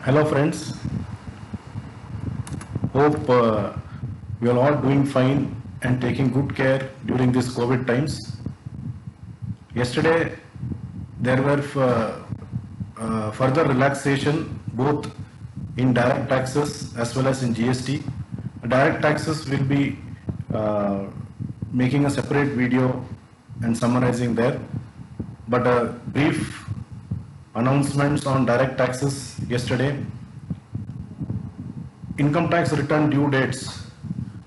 Hello friends, hope you are all doing fine and taking good care during these COVID times. Yesterday there were further relaxation both in direct taxes as well as in GST. Direct taxes will be making a separate video and summarizing there, but a brief announcements on direct taxes yesterday. Income tax return due dates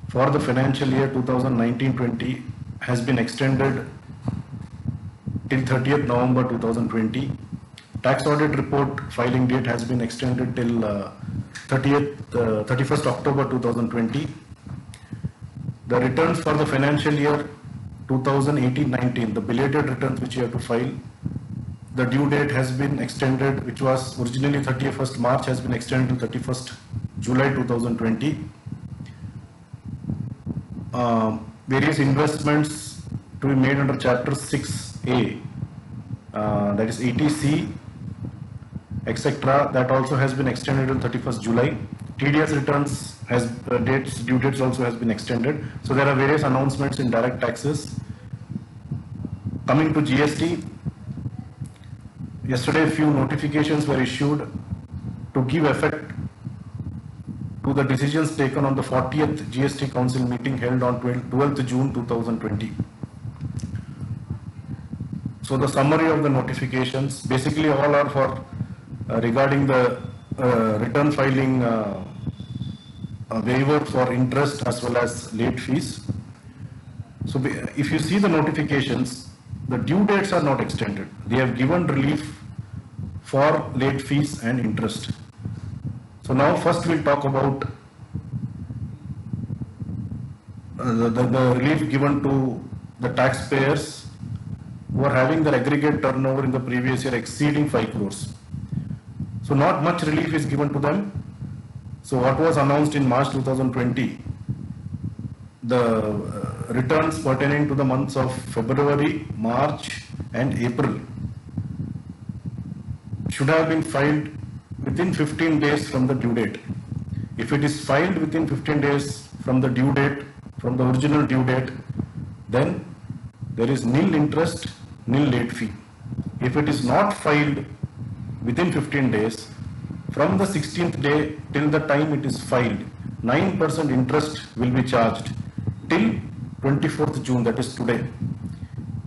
for the financial year 2019-20 has been extended till 30th November 2020. Tax audit report filing date has been extended till 31st October 2020. The returns for the financial year 2018-19, the belated returns which you have to file, the due date has been extended, which was originally 31st March, has been extended to 31st July 2020. Various investments to be made under Chapter 6A, that is ETC, etc. That also has been extended till 31st July. TDS returns has due dates also has been extended. So there are various announcements in direct taxes. Coming to GST, yesterday a few notifications were issued to give effect to the decisions taken on the 40th GST Council meeting held on 12th June 2020. So the summary of the notifications, basically all are for regarding the return filing waiver for interest as well as late fees. So if you see the notifications, the due dates are not extended. They have given relief for late fees and interest. So now first we'll talk about the relief given to the taxpayers who are having their aggregate turnover in the previous year exceeding 5 crores. So not much relief is given to them. So what was announced in March 2020, the returns pertaining to the months of February, March and April should have been filed within 15 days from the due date. If it is filed within 15 days from the due date, from the original due date, then there is nil interest, nil late fee. If it is not filed within 15 days, from the 16th day till the time it is filed, 9% interest will be charged till 24th June, that is today.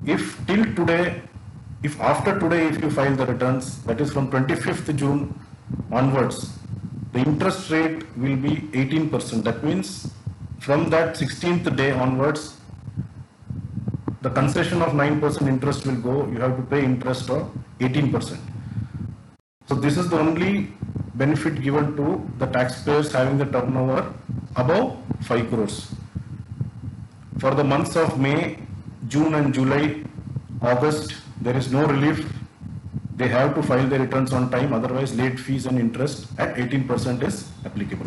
If till today, if after today if you file the returns, that is from 25th June onwards, the interest rate will be 18%. That means from that 16th day onwards, the concession of 9% interest will go, you have to pay interest of 18%. So this is the only benefit given to the taxpayers having the turnover above 5 crores. For the months of May, June and July, August, there is no relief. They have to file their returns on time, otherwise late fees and interest at 18% is applicable.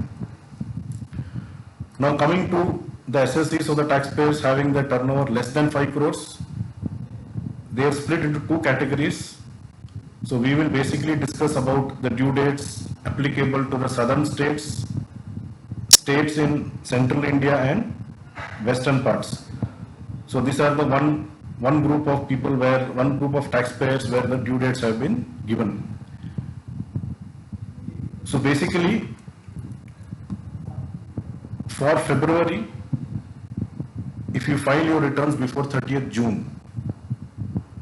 Now coming to the SSCs of the taxpayers having the turnover less than 5 crores, they are split into two categories. So we will basically discuss about the due dates applicable to the southern states, states in central India and western parts. So these are the one group of people where, one group of taxpayers where the due dates have been given. So basically for February, if you file your returns before 30th June,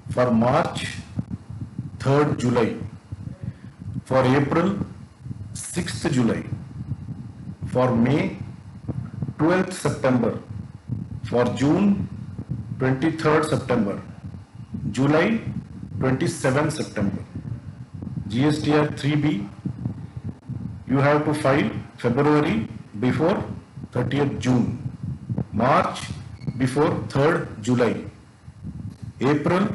for March, 3rd July, for April, 6th July, for May, 12th September, for June, 23rd September, July, 27th September. GSTR 3B, you have to file February before 30th June, March before 3rd July, April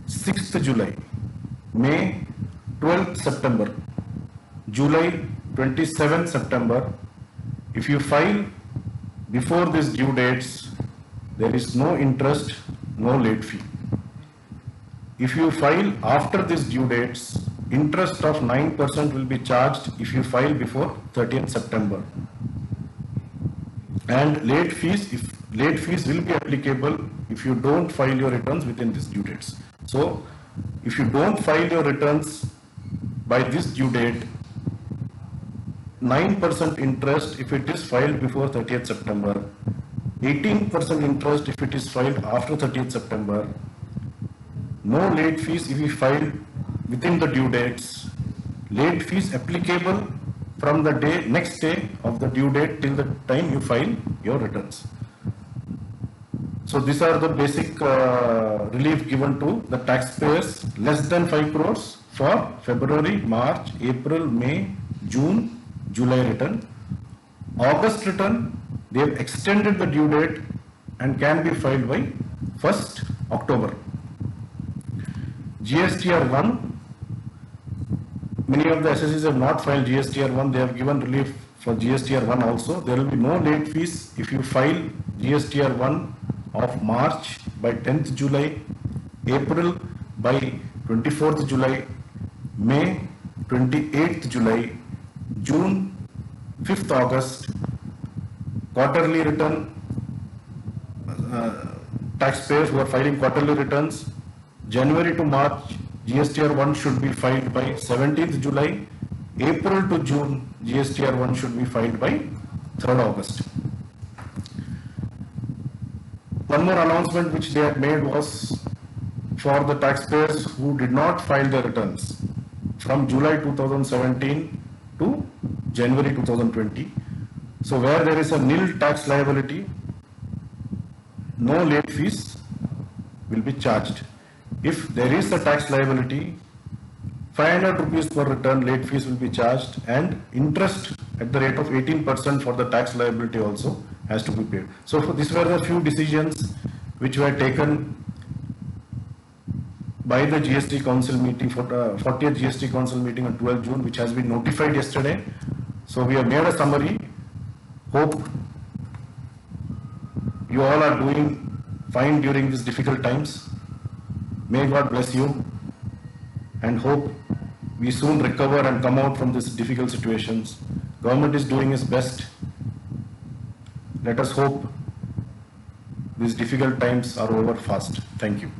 6th July, May 12th September, July 27th September. If you file before these due dates, there is no interest, no late fee. If you file after these due dates, interest of 9% will be charged if you file before 30th September. And late fees will be applicable if you don't file your returns within these due dates. So if you don't file your returns by this due date, 9% interest if it is filed before 30th September, 18% interest if it is filed after 30th September, no late fees if you file within the due dates, late fees applicable from the next day of the due date till the time you file your returns. So these are the basic relief given to the taxpayers less than 5 crores for February, March, April, May, June, July return. August return, they have extended the due date and can be filed by 1st October. GSTR 1, many of the assessees have not filed GSTR 1, they have given relief for GSTR 1 also. There will be no late fees if you file GSTR 1 of March by 10th July, April by 24th July, May 28th July, June 5th August, quarterly return, taxpayers who are filing quarterly returns, January to March, GSTR 1 should be filed by 17th July, April to June, GSTR 1 should be filed by 3rd August. One more announcement which they had made was for the taxpayers who did not file their returns from July 2017 to January 2020. So where there is a nil tax liability, no late fees will be charged. If there is a tax liability, 500 rupees per return late fees will be charged, and interest at the rate of 18% for the tax liability also has to be paid. So these were the few decisions which were taken by the GST Council meeting for the 40th GST Council meeting on 12th June, which has been notified yesterday. So we have made a summary. Hope you all are doing fine during these difficult times. May God bless you, and hope we soon recover and come out from these difficult situations. Government is doing its best. Let us hope these difficult times are over fast. Thank you.